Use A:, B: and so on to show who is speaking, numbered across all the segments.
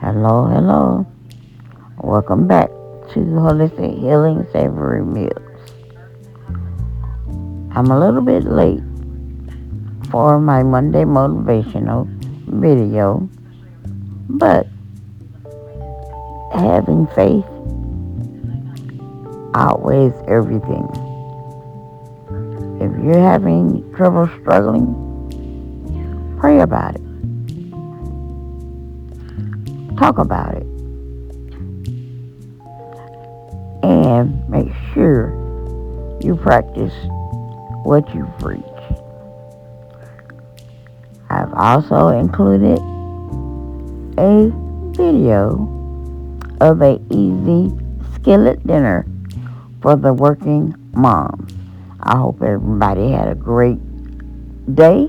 A: Hello, hello. Welcome back to Holistic Healing Savory Meals. I'm a little bit late for my Monday motivational video, but having faith outweighs everything. If you're having trouble struggling, pray about it. Talk about it. And make sure you practice what you preach. I've also included a video of a easy skillet dinner for the working moms. I hope everybody had a great day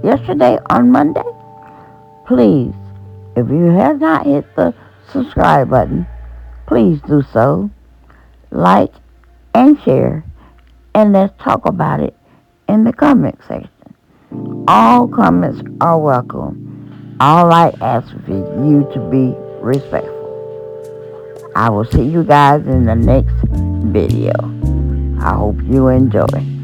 A: yesterday on Monday. Please, if you have not hit the subscribe button, please do so. Like and share, and let's talk about it in the comment section. All comments are welcome. All I ask for you to be respectful. I will see you guys in the next video. I hope you enjoy.